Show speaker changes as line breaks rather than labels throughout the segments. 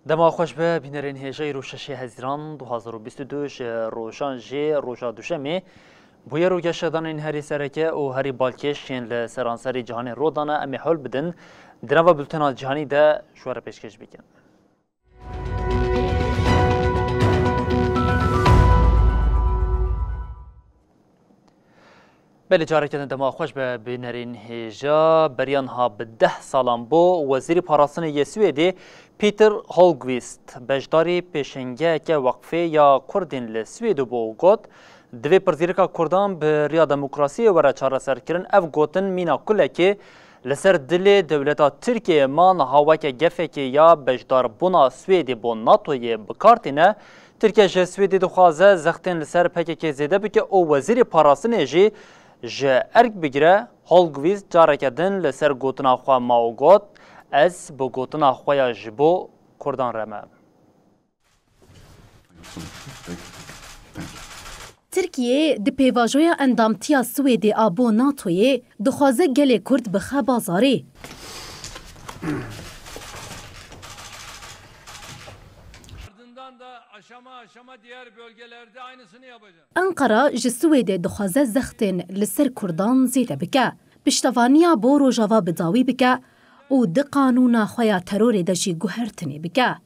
دما خوش به بینرین هجای روششی هزیران 2022 روشان جی روشا دوشمی بوی رو گشتن این هری سرکه و هری بالکشین لسرانسری جهانی رودانه امی حل بدن دروا بلتنا جهانی ده شوار پیشکش بکن. بله جارکتن دما خوش به بینرین هجا بریان ها به 10 سالان بو وزیر پاراستن سوئدی پیتر هولگویست بجداری پیشنگه که وقفه یا کردین لسوئد بو گوت دوی پرزیرکا کردان به ریا دموکراسی و چاره سرکرن اف گوتن مینا کله که لسر دل دولتا ترکیه مان هوا که گفه که یا بجدار بونا سوئدی بو ناتوی بکارتینه ترکیه جه سوئدی دخوازه زختین لسر پکه که زیده بکه او وزیر پاراستن جی جه ارگ بگیره هولگویست جارکدن لسر گوتنا خواه ماو گوت از بو گوتنا خواه جبو کردان رمه.
ترکیه دی پیواجویا اندامتیا سوئدی آبو ناتوی دخوازه گل کرد بخه بازاری. انقره جه سوئدی دخوازه زختین لسر کردان زیده بکه. پشتوانیا بو روژاوا بداوی بکه او دی قانونا خویا ترور دجی گوهرتنی بکه.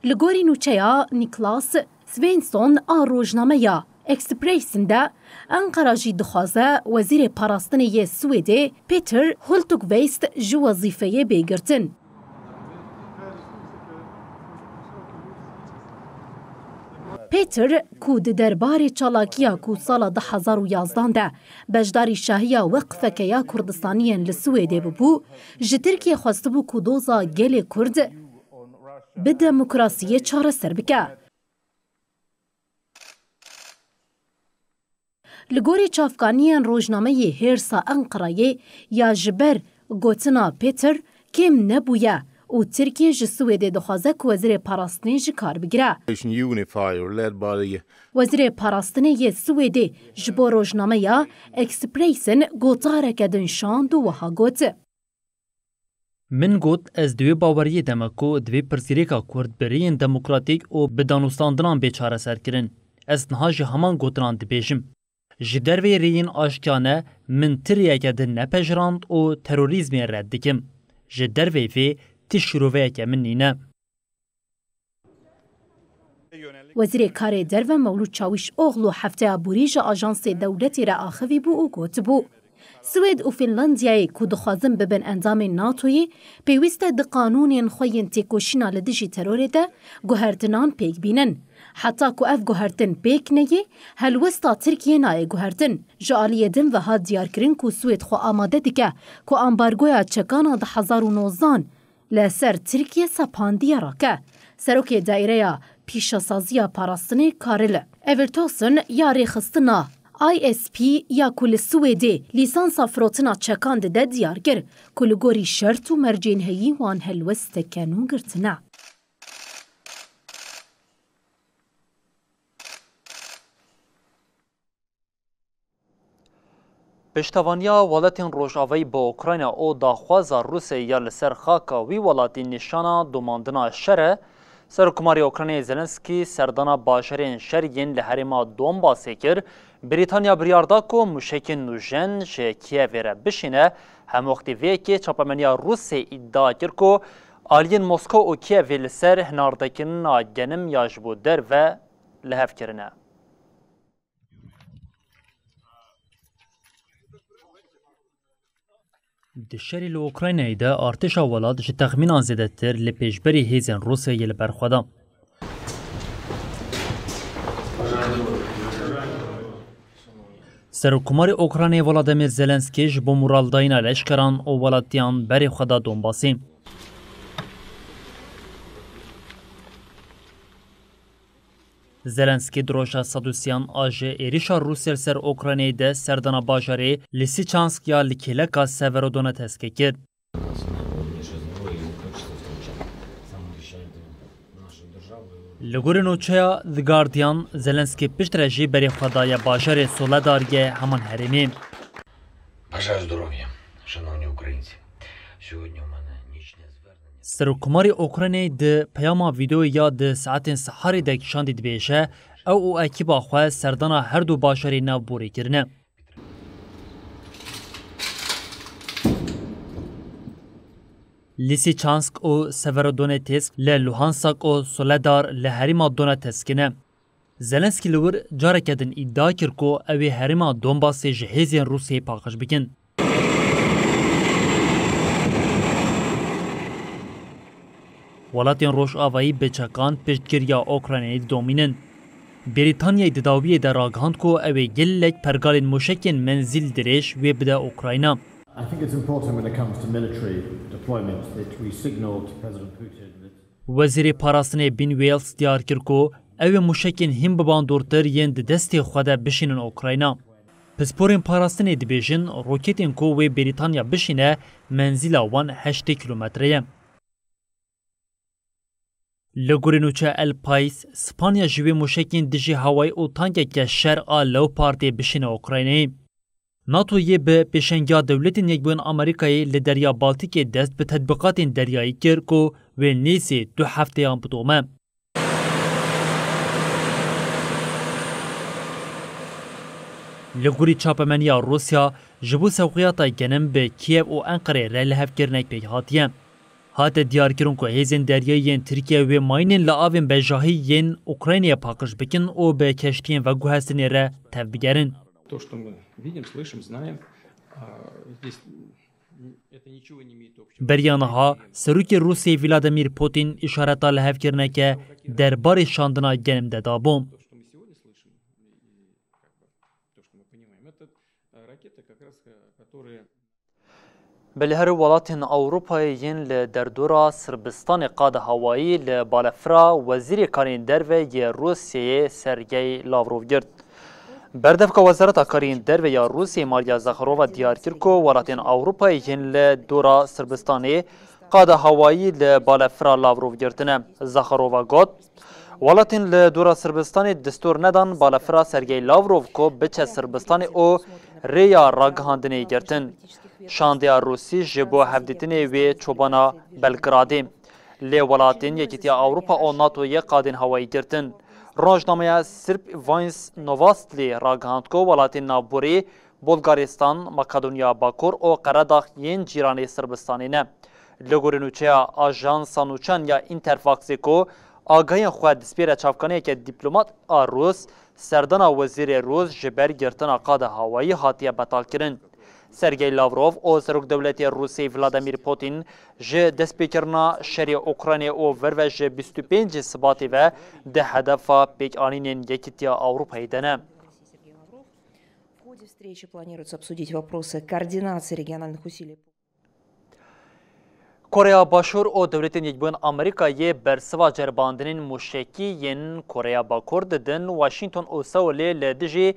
لگوری نوچیا نیکلاس سوینسون روژنامه یا اکسپریسنده انقره جی دخوازه وزیر پاراستنی سوئدی پیتر هولتوگویست جو وظیفه بگرتن. پیتر کود دربار چالاکیا کو سال 2011 ده بجداری شاهیا وقفه که یا کردستانیان لسوئده ببو جه ترکیه خواسته بو کو دوزا گل کرد به دموکراسی چاره سر بکه. لگوری چافکانیان روزنامه هرسا انقره یا جبر گوتنا پیتر کم نبویه و ترکیه جه سوئده دخوازه که وزیر پاراستنی جه کار بگیره. وزیر پاراستنی سوئده جبو روزنامه یا اکسپریسن گوتاره که دنشاند و وها گوت.
من گوت از دوی باوری دمکو دوی پرسیریکا کرد برین دموکراتیک و بدانوستاندنان بیچاره سر کرن. از نها جه همان گوتران دبیجم. جدر وی رین آشکانه من تریه که ده نپجراند و تروریزمی رد دکم. جدر وی تشروفه که من نینه.
وزیر کار درو مولود چاویش اغلو هفته بوریج آژانس دولتی را آخوی بو و گوت بو. سوئد و فنلاندیای که دخوازم ببن اندام ناتوی پیوسته ده قانونین خوین تیکوشینا لدجی ترور ده گوهرتنان پیک بینن. حتی که اف گوهرتن پیک نگی هلوستا ترکیه نای گوهرتن جالیه دن و ها دیار کرن که سوئد خو آماده دیگه که امبارگویا چکانا ده 2019 لسر ترکیه سپاندیه را که سروک دایره پیشاسازی پاراستنی کارل اورتوسن یا ریخستنا ISP یا کل سوئدی لیسانسا فروتنا چکاند ده دیارگر کل گوری شرط و مرجین هایی وان هلوست کنون گرتنا.
پشتوانیا ولاتین روژاوی با اوکراین او داخوازا روسیه یا لسر خاکا وی ولاتی نشانا دوماندنا شره سرکماری اوکراینی زلنسکی سردانا باشرین شرین لحریما دونباسه کر بریتانیا بریاردا کو مشکل نوژن شه کییف را بشینه هم وقتی وی که چاپمنیا روسی ادعا کر کو آلین مسکو و کییف لسر هناردکن آگنم یاجبو در و لحف کرنه. دشری لوکراینای ده ارتشا ولات جه تخمینان زده تر لپیشبری هیزن روسیه یل برخوادم. سرکماری اوکراینی ولادیمیر زلنسکی جبو مورالداینا لشکران او ولاتیان بری خدا دونباسی. زلنسکی دروشا سادوسیان آجه ایریشا روسیل سر اوکراینی ده سردانا باجاری لیسیچانسک یا لیکیلکا سیورودونتسکی کرد. لگور نوچیا The Guardian زلنسکی پشت رژی بری خدای باجاری سولدارگه همان حریمی.
Бажаю здоров'я, шановні українці. Сьогодні у мене
سرکماری اوکراینی د پیاما ویدیو یا د ساعتین سحاری دک شاندی دبیشه او اکیبا خواه سردانا هر دو باشاری ناو بوری کرنه. لیسیچانسک و سفرودونتسک لوهانسک و سولدار لحریما دونتسکینه. زلنسکی لور جاره کدن ادعا کرد که اوی حریما دونباس جهیزین روسیه پاکش بکن. ولاتین روش آوایی بچکان پشتگیریا اوکراینی دومینن. بریتانیای دداویه در آگهاند که اوی گلک پرگالین موشکین منزل درش وی بده اوکراینا.
I think it's important when it comes to military deployment that we signal to President Putin that
وزیر پاراستنه بین ویلز دیار کرد که اوی موشکین هم بباندورتر ین دستی خواده بشینن اوکراینا. پسپورین پاراستنه دبیجن روکتین که وی بریتانیا بشینه منزل وان 8 کیلومتره. لگورینوچه الپایس سپانیا جوی موشکین دجی هوای او تانگه که شرعا لو پارتی بشینه اوکراینی. ناتو یه به پیشنگیا دولتین یک بین امریکایی لدریا بالتیک دست به تطبیقات دریایی کرد که و نیسی 2 هفته هم بدومه. لگوری چاپمنیا روسیا جبو سوقیاتا گنم به کیف و انقره رلحف کرنک پی هاتیه. هات دیار کرن که هیزن دریایی ترکیه و ماینین لعاوین به جاهی ین اوکراینیا پاکش بکن و به کشتین و گوهستنی را تف بگرن.
То, что мы видим, слышим, знаем, здесь это ничего не имеет общего.
بریانها سروک روسی ولادیمیر پوتین اشارتا لحف کرنه که دربار شاندنا گنم دادابوم.
То, что мы сегодня слышим, и то, что мы понимаем, это ракеты, как раз, которые
بله هر ولاتین اوروپایین لدردورا سربستان قاد هوایی لبالفرا وزیر کارین دروی روسیه سرگی لاوروف گرد. بردف که وزارت کارین در و یا روسی ماریا زاخرووا دیار کرد که ولاتین اروپایین لدورا سربستانی قاد هوایی لبالفرا لاوروف گرتنه. زاخرووا گفت ولاتین لدورا سربستانی دستور ندان بالفرا سرگی لاوروف که بچه سربستانی او ریا راگهاندنی گرتن. شاندیا روسی جبو هفدیتنی و چوبانا بلگرادی لی ولاتین یکیتیا اروپا او ناتو یک قادین هوایی گرتن. روزنامه سرب واینس نوواستلی راگهاند که ولاتین نابوری بلغارستان، مقدونیا باکور و قرداغ ین جیرانی سربستانی نه. لگورینوچه آژانس نوچان یا اینترفاکسی که آگاهی خود دسپیر چافکانی که دیپلمات روس سردان وزیر روس جبر گرتن قاد هوایی هاتیه بطال کرن. سرگی لاوروف او سروک دولتی روسی ولادیمیر پوتین جه دسپیکرنا شری اوکراینی او ور جه 25 سباتی و ده هدف پیک آنین یکیتیا اروپایی دنه.
В ходе встречи планируется обсудить вопросы координации региональных усилий.
کره باشور او دولتین یکبون امریکایی برسوا جرباندنین موشکی ین کره باکور ددن واشنگتن او سولی لدجی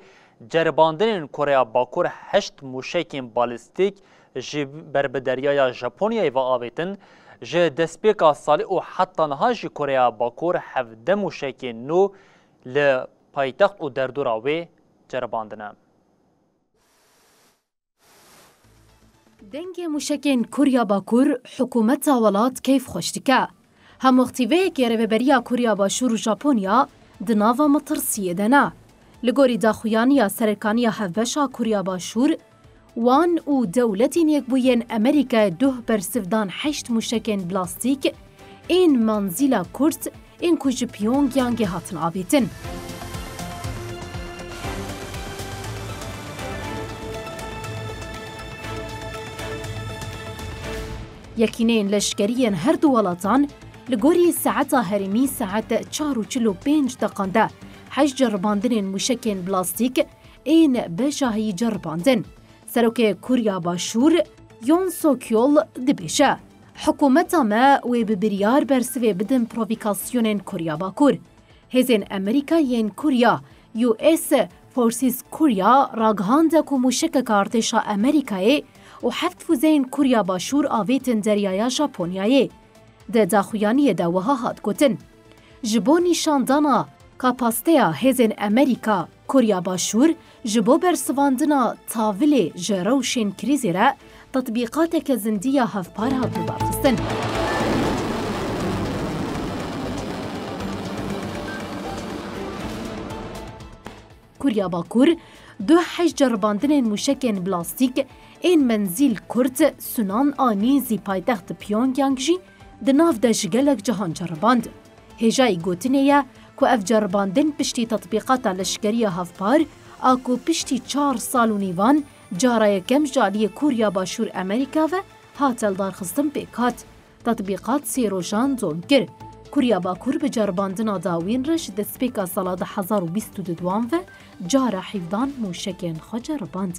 جرباندنین کره باکور 8 موشکین بالستیک جی بربدریای ژاپنیا و آویتن جی دسپیکا سالی او حتی نها جی کره باکور 17 موشکین نو ل پایتخت او دردوراوی جرباندنه.
دنگ موشکین کوریا باکور حکومت ولات کیف خوشتکه. هم وقتیوه که روبریا کوریا باشور و ژاپنیا دناوا مترسیه دنه. لگوری داخویانی سرکانی هفبشا کوریا باشور وان او دولتین یک بوین امریکا 2 برسفدان 8 موشکین بلاستیک این منزیلا کورت این کج پیونگ یانگه هاتن آبیتن. یکینین لشکریین هر دو ولاتان لگوری ساعتا هرمی ساعت 4:45 دقیقه 8 جرباندن موشکین بلاستیک این بجاهی جرباندن. سروک کوریا باشور یون سوکیول دبیشه. حکومت ما و ببریار برسوی بدن پروویکاسیونین کوریا باکور. هزین امریکایین کوریا US فورسیز کوریا راگهانده که موشک کارتشا امریکایی و 7 فوزین کوریا باشور آویتن دریای ژاپنیایی. ده داخویانی دوها هات گوتن. جبو نیشاندانا کاپاستیا هزین امریکا کوریا باشور جبو برسواندنا تاویل جروشین کریزی را تطبیقاتێکە زیندیە هەڤپار هاتبوو بەرخستن. کوریا باکوور دو حیج جرباندنên mûşekên plastik ên menzîl Kurd Sunan anî zî paytext Pyongyang jî di nav de ji gelek cihan ceriband. Hêjayî gotinê ye ku ev ceribandin piştî tetbîqata leşkeriya hevpar a ku piştî 4 sal û nîvan cara yekem ji aliyê Kurya Başûr Amerîka ve hat eldarxistin pêk hat. Tetbîqat sê rojan zon kir. Kurya Bakur bi ceribandina dawîn re ji destpêka sala 2022 ve cara hîvdan mûşekên xwe ceriband.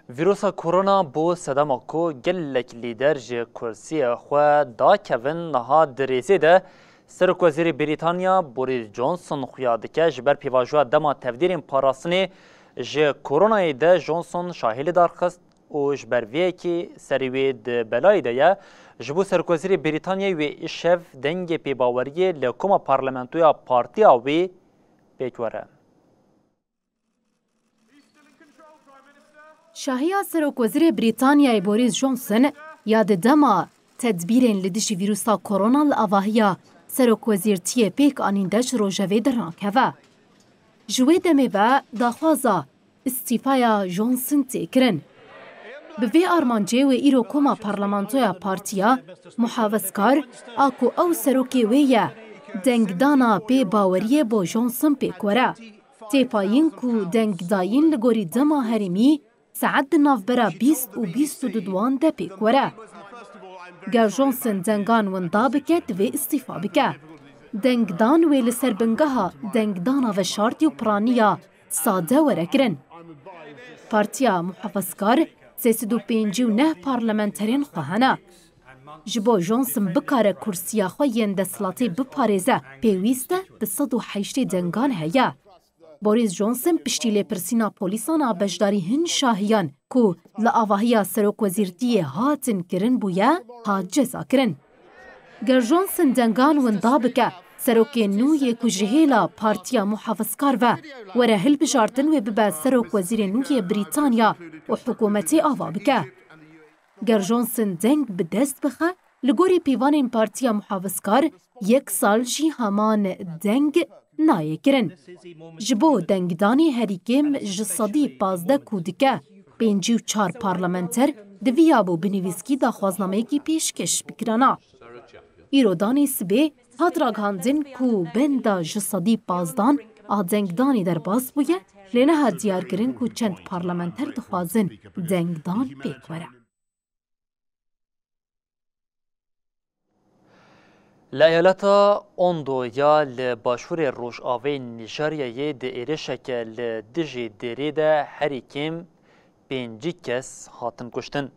Vîrusa korona bu sedema ku gelek lîder ji kursiyê xwe dakevin niha di rêzê de Serokvezîrê Brîtanya Boris Johnson xuya dike ji ber pêvajoya dema tevdîrên parastinê ji koronayê de Johnson şahîlê darxist û ji ber vêyekê serî wê di belayê de ye ji bo Serokvezîrê Brîtanyayê wê îşev dengê pêbaweriyê li koma parlamentoya partiya wê pêk were.
Şahiya Serokvezîrê Brîtanyayê Boris Johnson ya di dema tedbîrên li dijî vîrusa korona li avahiya Serokvezîrtiyê pêk anîn de ji rojevê dirakeve. Ji wê demê ve daxwaza îstîfaya Johnson tê kirin. Bi vê armancê wê îro koma parlamentoya partiya muhafizkar a ku ew serokê wê ye dengdana pêbaweriyê bo Johnson pêk were. Têpayîn ku dengdayîn li gorî dema herêmî saet di navbera 20 û 22 de pêk were. Ger Johnson dengan winda bike divê îstîfa bike. Dengdan wê li ser bingeha dengdana veşartî û piraniya sade were kirin. Partiya muhafizkar 359 parlamenterên xwe hene. Ji bo Johnson bikare kursiya xwe yên desthilatê biparêze pêwîst e di 180 dengan heye. Boris Johnson piştî lêpirsîna polîsan a beşdarî hin şahiyan ku li avahiya Serokvezîrtiyê hatin kirin bûye hat ceza kirin. Ger Johnson dengan winda bike serokê nû yê ku ji hêla partiya muhafizkar ve were hilbijartin wê bibe Serokvezîrê nû yê Brîtanya û hikûmetê ava bike. Ger Johnson deng bi dest bixe li gorî pîvanên partiya muhafizkar yek sal jî heman deng nayê kirin. Ji bo dengdanê herîkêm ji sedî 15 ku dike 54 parlamenter diviya bû binivîskî daxwaznameyekî pêşkeş bikirana. Îro danê sibê hat ragihandin ku benda ji sedî 15 a dengdanê derbas bûye lê nehat diyarkirin ku çend parlamenter dixwazin dengdan pêk were.
Li eyaleta Ondo ya li başûrê Rojavayê Nîjeryayê di êrişeke li dijî derê de herî kêm 5 kes hatin kuştin.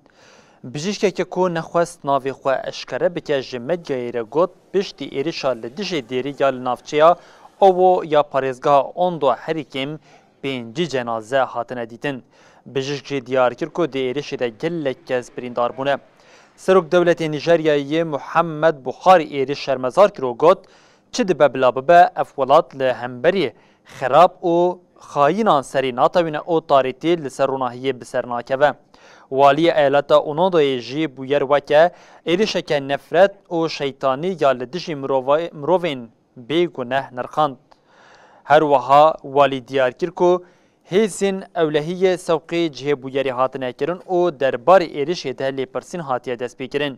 Bijîşkeke ku nexwest navê xwe eşkere bike ji medyayê re got piştî êrişa li dijî derê ya li navçeya Ovo ya parêzgeha Ondo herî kêm 5 cenaze hatine dîtin. Bijîşk jî diyar kir ku di êrişê de gelek kes birîndar bûne. Serok Devletê Nîjeryayê Muhammed Buhari êriş şermezar kiro got çi dibe bila bibe ev welat li hemberî xerab û xayînan serî natewîne o tarîtî li ser ronahiyê bi ser nakeve. Waliyê eyaleta Onondoyê jî bûyer weke êrişeke nefret û şeytanî ya li dijî mirovên bêguneh nirxand. Her wiha walî diyar kir ku hêzên ewlehiyê sewqê cihêbûyerê hatine kirin û derbarê êrişê de lêpirsîn hatiye destpêkirin.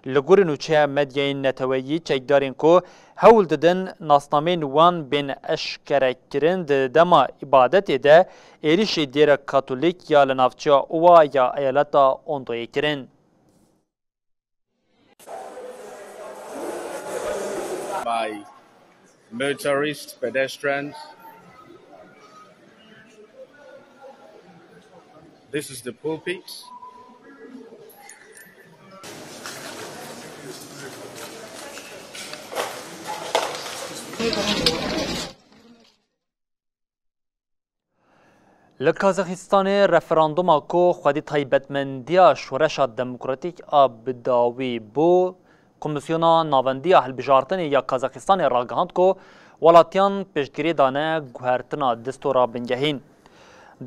Li gorî nûçeya medyayên neteweyî çekdarên ku hewl didin nasnameyên wan bên eşkerekirin di dema îbadetê de êrişê dêrek Katolîk ya li navçeya Ova ya eyaleta Ondoyê kirin.
By motorists, pedestrians. This is the pulpit.
Li Kazaxistanê referanduma ku xwedî taybetmendiya şoreşa demokratîk a bi dawî bû Komisyona Navendîya Hilbijartinê ya Kazakîstanê ragihand ku welatiyan pêşgirî dane guhertina distûra bingehîn.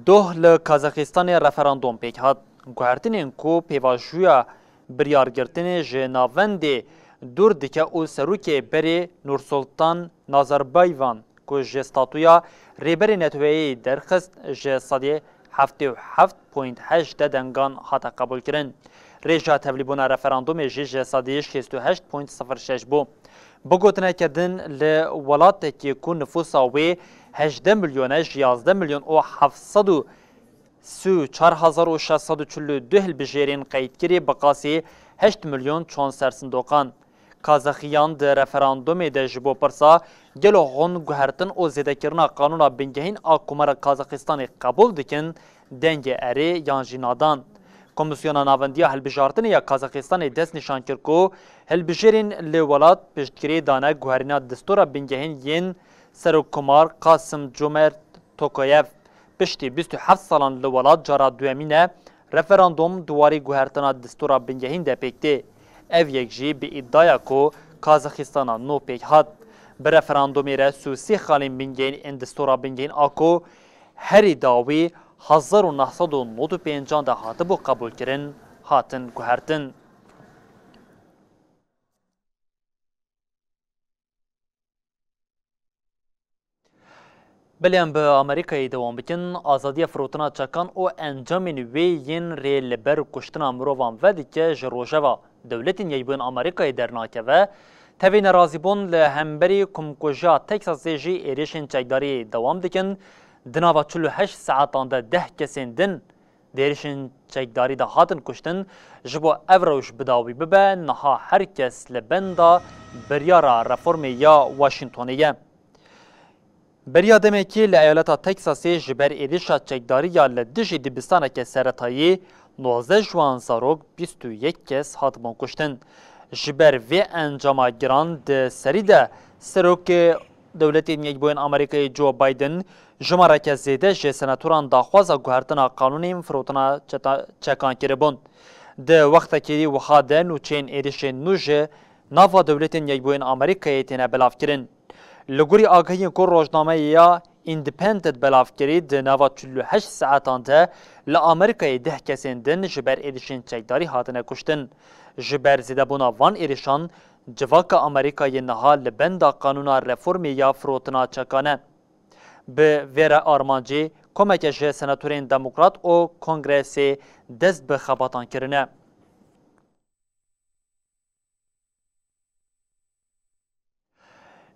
Doh li Kazakîstanê referandum pêk hat. Guhertinên ku pêvajoya biryargirtinê ji navendê dûr dike û serokê berê Nursultan Nazarbayvan ku ji statuya rêberê Netweyê derxist ji sedê 77.8 dengan hate qebûlkirin. Rêja tevlîbûna referandumê jî ji sedê 68.06 bû. Bigotineke din li welatekî ku nüfusa wê 18 milyon ji 11 milyon û 734,642 hilbijêrên qeydkirî bi qasî 8 milyon çon sersindoqan. Kazaxiyan di referandumê de ji bo pirsa gelo hûn guhertin û zêdekirina qanûna bingehîn a Komara Kazaxistanê qebûl dikin dengê erê yan jî nadan. Komisyona Navendiya Hilbijartinê ya Kazaxistanê dest nîşan kir ku hilbijêrên li welat piştgirî dane guherîna distûra bingehîn yên Serokkomar Qasim Cumert Tokayev piştî 27 salan li welat cara duyemîn e referandum duwarî guhertina distûra bingehîn de pêktê. Ev yek jî bi îddia ku Kazaxîstana nû pêk hat. Bi referandumê re sûsî xalên bingehîn ên distûra bingehîn a ku herî dawî 1995 de hatibû qebûlkirin hatin guhertin. Belên bi Amerîkayê dewam bikin, azadiya firotina çekan û encamên wê yên rê li ber kuştina mirovan vedike ji rojeva dewletên Yekbûyên Amerîkayê dernakeve, tevê nerazîbûn li hemberî komkuja Texasê jî êrişên çekdariyê dewam dikin. Di nava 48 saetan de 10 kesên din êrişên çekdarî de hatin kuştin, ji bo ev rewş bidawî bibe niha her kes li benda biryara reformê ya Washingtonê ye. Beriya demekî li eyaleta Texasê ji ber êrişa çekdariya li dijî dibistaneke seretayî 19 jwan zarok 21 kes hatibûn kuştin. Ji ber vê encama giran di serî de Serokê Dewletên Yekbûyên Amerîkayê Joe Biden jimareke zêde ji senatoran daxwaza guhertina qanûnên firotina çekan kiribûn. Di wextekî wiha de nûçeyên êrişên nû ji nava Dewletên Yekbûyên Amerîkayê têne belavkirin. Li gorî agahiyên ku rojnameya Independent belavkirî di nava 48 saetan de li Amerîkayê 10 kesên din ji ber êrişên çekdarî hatine kuştin. Ji ber zêdebûna van êrişan, civaka Amerîkayê niha li benda qanûna reformê ya firotina çekan e. Bi vê re armancî komeke ji senatorên Demokrat û Kongresê dest bi xebatan kirine.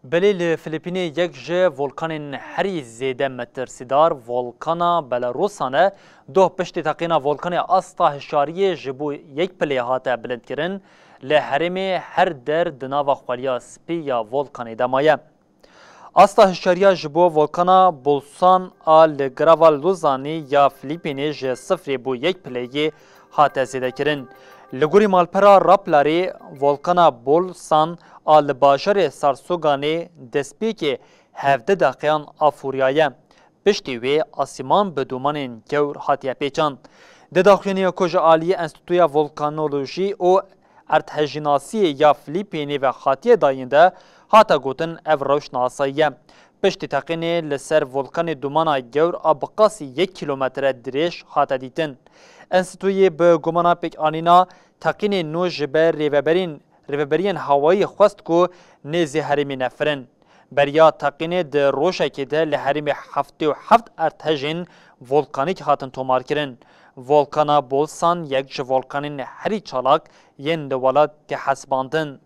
Belê li Filîpînê yek ji volkanên herî zêde metirsîdar volkana Belarusan e, doh piştî teqîna volkanê asta hişyariyê ji bo yek pilê hate bilindkirin, li herêmê her der di nava xweliya spî ya volkanê de maye. Asta hişyariya ji bo volkana Bolsan a li girava Luzanê ya Filîpînê ji sifrê bo yek pileyê hate zêdekirin. Li gorî malpera Raplarê volkana Bolsan a li bajarê Sarsoganê destpêkê 17 deqeyan a Fûriya ye. Piştî wê asîman bi dumanên gewr hatiye pêçan. Di daxuyaniya ku ji aliyê Enstitûya Volkanolojî û Erdhejînasiyê ya Filîpînê ve hatiye dayîn de hata gotin ev rewş nasayî ye. Piştî teqînê li ser volkanê dumana gewr a bi qasî 1 kilometre dirêj hate dîtin. Enstitûyê bi gumana pêkanîna teqînê nû ji ber rêveberiyên hawayî xwest ku nêzî herêmê nefirin. Beriya teqînê di rojekê de li herêmê 77 erdhejên volkanîk hatin tomarkirin. Volkana Bolsan yek ji volkanên herî çalak yên li welatê hesibandin.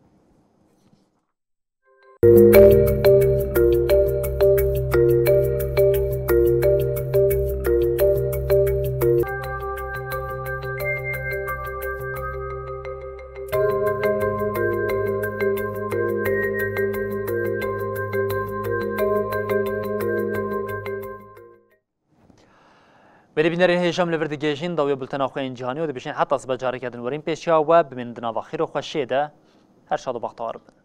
Belê bînerên hêjam li vir digihîjin dawê bultena xwe yên cîhanî û dibêjin heta sibe carekê din werîn pêşiya we bimînin di nava xêr û xweşiyê de her şad û bextewar bin.